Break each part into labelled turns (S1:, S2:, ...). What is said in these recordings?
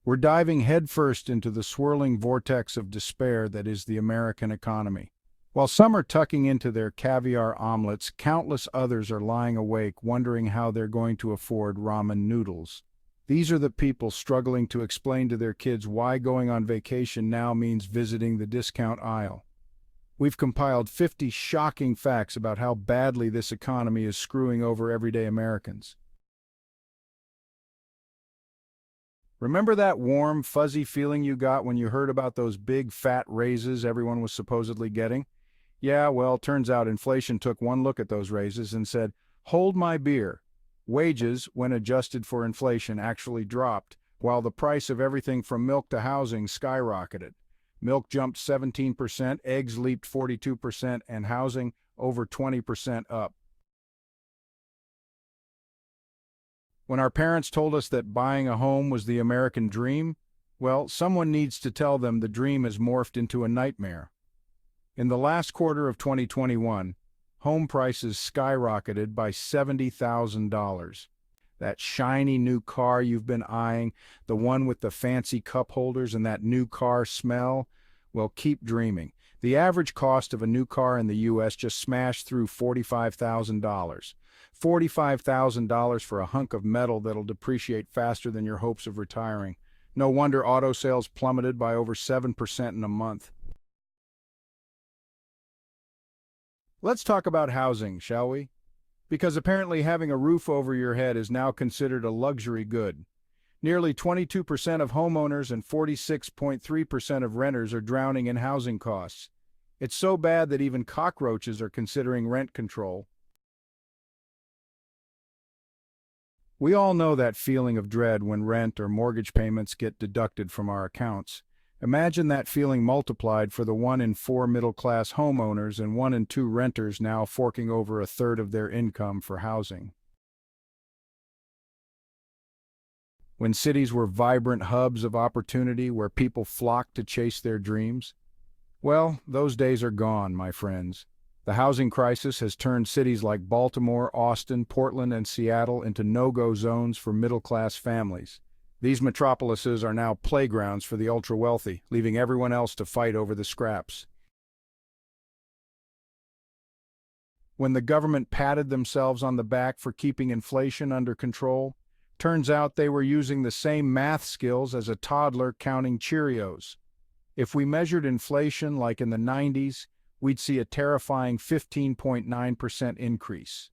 S1: We're diving headfirst into the swirling vortex of despair that is the American economy. While some are tucking into their caviar omelets, countless others are lying awake wondering how they're going to afford ramen noodles. These are the people struggling to explain to their kids why going on vacation now means visiting the discount aisle. We've compiled 50 shocking facts about how badly this economy is screwing over everyday Americans. Remember that warm, fuzzy feeling you got when you heard about those big, fat raises everyone was supposedly getting? Yeah, well, turns out inflation took one look at those raises and said, "Hold my beer." Wages, when adjusted for inflation, actually dropped, while the price of everything from milk to housing skyrocketed. Milk jumped 17%, eggs leaped 42%, and housing over 20% up. When our parents told us that buying a home was the American dream, well, someone needs to tell them the dream has morphed into a nightmare. In the last quarter of 2021, home prices skyrocketed by $70,000. That shiny new car you've been eyeing, the one with the fancy cup holders and that new car smell, well, keep dreaming. The average cost of a new car in the U.S. just smashed through $45,000. $45,000 for a hunk of metal that'll depreciate faster than your hopes of retiring. No wonder auto sales plummeted by over 7% in a month. Let's talk about housing, shall we? Because apparently having a roof over your head is now considered a luxury good. Nearly 22% of homeowners and 46.3% of renters are drowning in housing costs. It's so bad that even cockroaches are considering rent control. We all know that feeling of dread when rent or mortgage payments get deducted from our accounts. Imagine that feeling multiplied for the 1 in 4 middle-class homeowners and 1 in 2 renters now forking over a third of their income for housing. When cities were vibrant hubs of opportunity where people flocked to chase their dreams, well, those days are gone, my friends. The housing crisis has turned cities like Baltimore, Austin, Portland, and Seattle into no-go zones for middle-class families. These metropolises are now playgrounds for the ultra-wealthy, leaving everyone else to fight over the scraps. When the government patted themselves on the back for keeping inflation under control, turns out they were using the same math skills as a toddler counting Cheerios. If we measured inflation like in the 90s, we'd see a terrifying 15.9% increase.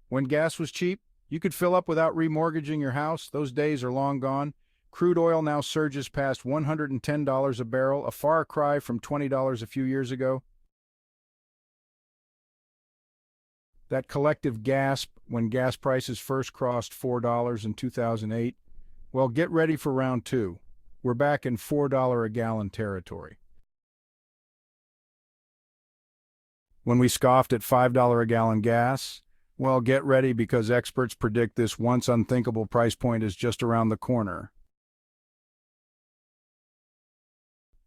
S1: When gas was cheap, you could fill up without remortgaging your house. Those days are long gone. Crude oil now surges past $110 a barrel, a far cry from $20 a few years ago. That collective gasp when gas prices first crossed $4 in 2008, well, get ready for round two. We're back in $4 a gallon territory. When we scoffed at $5 a gallon gas, well, get ready because experts predict this once unthinkable price point is just around the corner.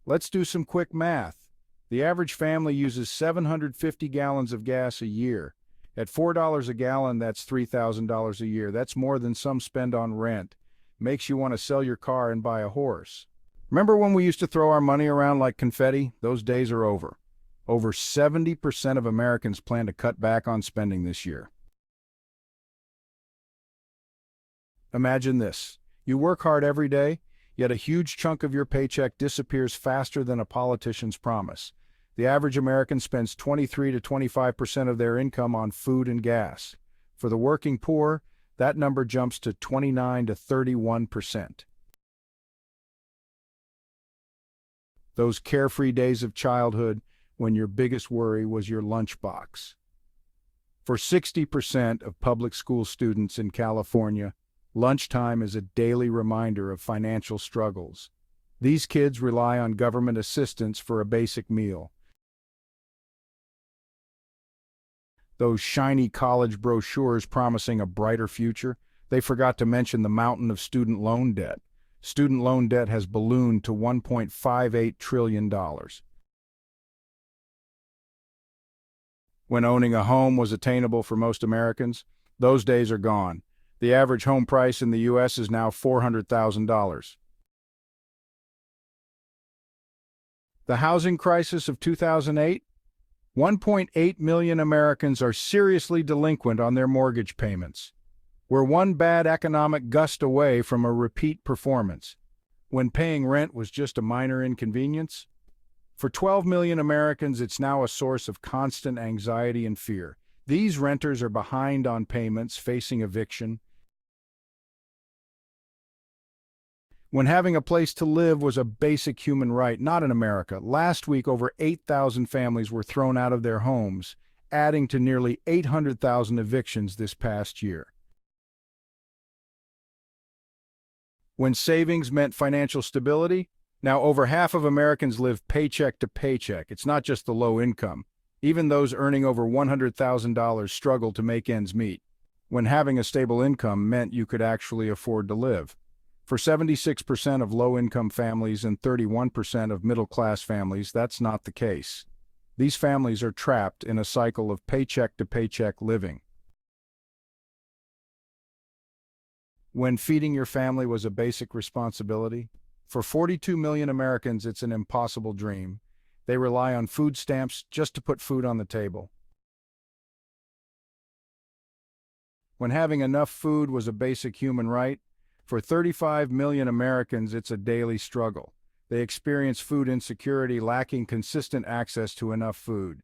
S1: Let's do some quick math. The average family uses 750 gallons of gas a year. At $4 a gallon, that's $3,000 a year. That's more than some spend on rent. Makes you want to sell your car and buy a horse. Remember when we used to throw our money around like confetti? Those days are over. Over 70% of Americans plan to cut back on spending this year. Imagine this. You work hard every day, yet a huge chunk of your paycheck disappears faster than a politician's promise. The average American spends 23 to 25% of their income on food and gas. For the working poor, that number jumps to 29 to 31%. Those carefree days of childhood when your biggest worry was your lunchbox. For 60% of public school students in California, lunchtime is a daily reminder of financial struggles. These kids rely on government assistance for a basic meal. Those shiny college brochures promising a brighter future, they forgot to mention the mountain of student loan debt. Student loan debt has ballooned to $1.58 trillion. When owning a home was attainable for most Americans, those days are gone. The average home price in the U.S. is now $400,000. The housing crisis of 2008? 1.8 million Americans are seriously delinquent on their mortgage payments. We're one bad economic gust away from a repeat performance, when paying rent was just a minor inconvenience. For 12 million Americans, it's now a source of constant anxiety and fear. These renters are behind on payments, facing eviction. When having a place to live was a basic human right, not in America. Last week, over 8,000 families were thrown out of their homes, adding to nearly 800,000 evictions this past year. When savings meant financial stability, now over half of Americans live paycheck to paycheck. It's not just the low income. Even those earning over $100,000 struggle to make ends meet. When having a stable income meant you could actually afford to live. For 76% of low-income families and 31% of middle-class families, that's not the case. These families are trapped in a cycle of paycheck-to-paycheck living. When feeding your family was a basic responsibility, for 42 million Americans, it's an impossible dream. They rely on food stamps just to put food on the table. When having enough food was a basic human right, for 35 million Americans, it's a daily struggle. They experience food insecurity, lacking consistent access to enough food.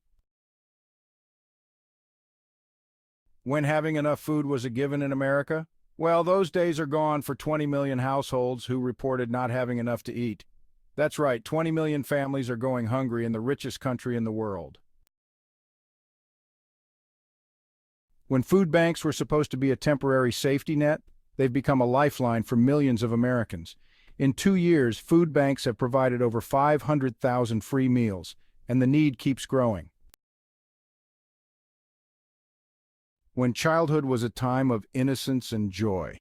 S1: When having enough food was a given in America? Well, those days are gone for 20 million households who reported not having enough to eat. That's right, 20 million families are going hungry in the richest country in the world. When food banks were supposed to be a temporary safety net, they've become a lifeline for millions of Americans. In 2 years, food banks have provided over 500,000 free meals, and the need keeps growing. When childhood was a time of innocence and joy.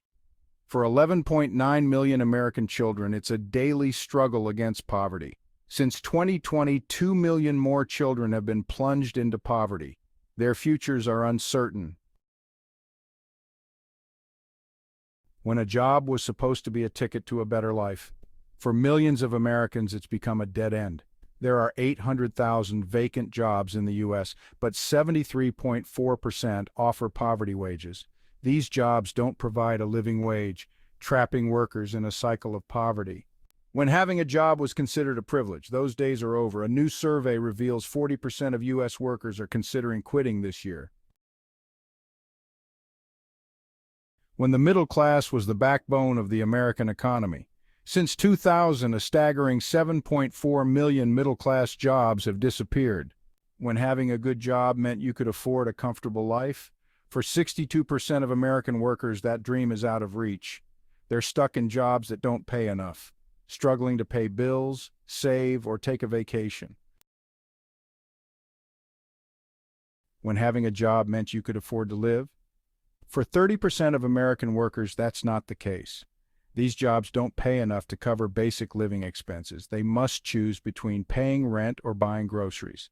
S1: For 11.9 million American children, it's a daily struggle against poverty. Since 2020, 2 million more children have been plunged into poverty. Their futures are uncertain. When a job was supposed to be a ticket to a better life. For millions of Americans, it's become a dead end. There are 800,000 vacant jobs in the U.S., but 73.4% offer poverty wages. These jobs don't provide a living wage, trapping workers in a cycle of poverty. When having a job was considered a privilege, those days are over. A new survey reveals 40% of U.S. workers are considering quitting this year. When the middle class was the backbone of the American economy. Since 2000, a staggering 7.4 million middle-class jobs have disappeared. When having a good job meant you could afford a comfortable life, for 62% of American workers, that dream is out of reach. They're stuck in jobs that don't pay enough, struggling to pay bills, save, or take a vacation. When having a job meant you could afford to live, for 30% of American workers, that's not the case. These jobs don't pay enough to cover basic living expenses. They must choose between paying rent or buying groceries.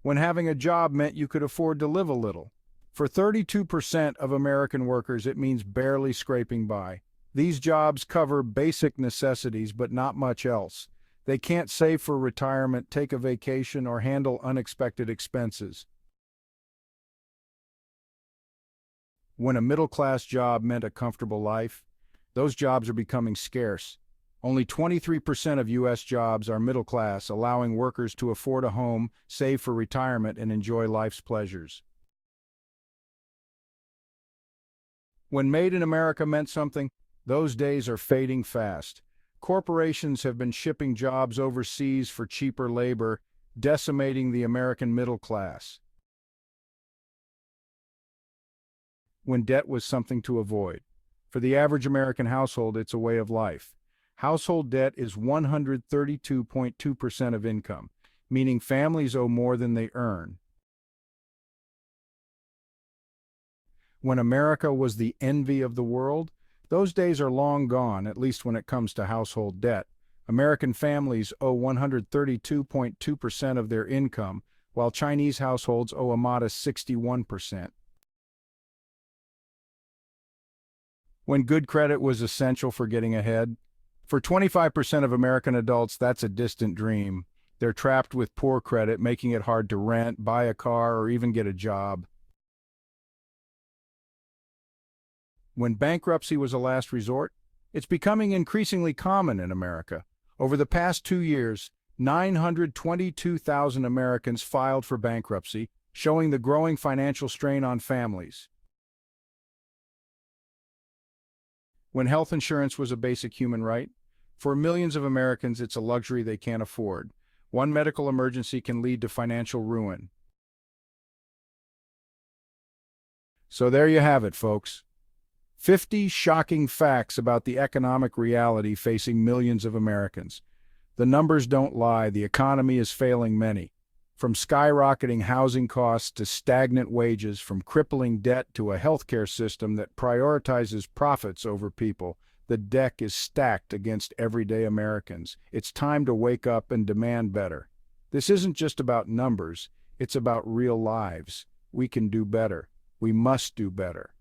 S1: When having a job meant you could afford to live a little. For 32% of American workers, it means barely scraping by. These jobs cover basic necessities, but not much else. They can't save for retirement, take a vacation, or handle unexpected expenses. When a middle-class job meant a comfortable life, those jobs are becoming scarce. Only 23% of U.S. jobs are middle class, allowing workers to afford a home, save for retirement, and enjoy life's pleasures. When made in America meant something, those days are fading fast. Corporations have been shipping jobs overseas for cheaper labor, decimating the American middle class. When debt was something to avoid. For the average American household, it's a way of life. Household debt is 132.2% of income, meaning families owe more than they earn. When America was the envy of the world, those days are long gone, at least when it comes to household debt. American families owe 132.2% of their income, while Chinese households owe a modest 61%. when good credit was essential for getting ahead? For 25% of American adults, that's a distant dream. They're trapped with poor credit, making it hard to rent, buy a car, or even get a job. When bankruptcy was a last resort, it's becoming increasingly common in America. Over the past 2 years, 922,000 Americans filed for bankruptcy, showing the growing financial strain on families. When health insurance was a basic human right, for millions of Americans, it's a luxury they can't afford. One medical emergency can lead to financial ruin. So there you have it, folks. 50 shocking facts about the economic reality facing millions of Americans. The numbers don't lie. The economy is failing many. From skyrocketing housing costs to stagnant wages, from crippling debt to a healthcare system that prioritizes profits over people, the deck is stacked against everyday Americans. It's time to wake up and demand better. This isn't just about numbers, it's about real lives. We can do better. We must do better.